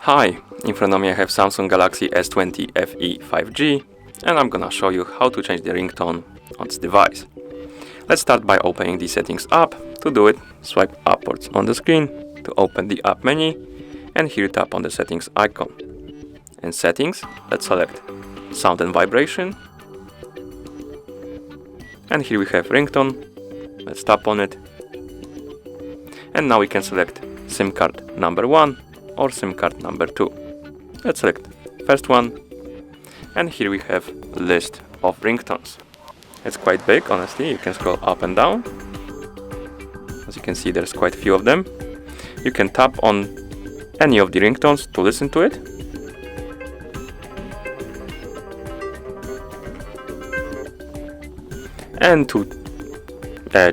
Hi, in front of me I have Samsung Galaxy S20 FE 5G, and I'm gonna show you how to change the ringtone on this device. Let's start by opening the settings app. To do it, swipe upwards on the screen to open the app menu, and here tap on the settings icon. In settings, let's select sound and vibration, and here we have ringtone. Let's tap on it, and now we can select SIM card number 1 or SIM card number 2. Let's select first one, and here we have a list of ringtones. It's quite big, honestly. You can scroll up and down. As you can see, there's quite a few of them. You can tap on any of the ringtones to listen to it. And to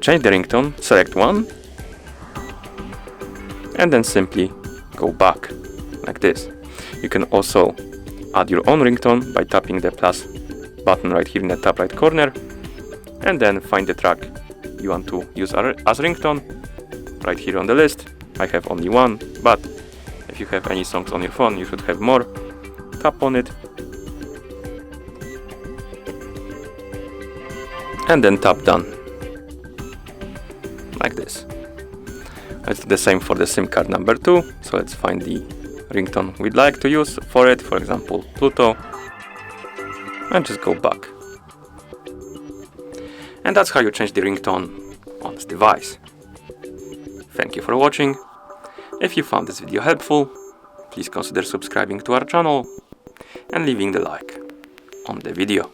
change the ringtone, select one, and then simply go back, like this. You can also add your own ringtone by tapping the plus button right here in the top right corner, and then find the track you want to use as ringtone. Right here on the list, I have only one, but if you have any songs on your phone, you should have more. Tap on it, and then tap done, like this. Let's do the same for the SIM card number 2. So let's find the ringtone we'd like to use for it, for example Pluto, and just go back. And that's how you change the ringtone on this device. Thank you for watching. If you found this video helpful, please consider subscribing to our channel and leaving the like on the video.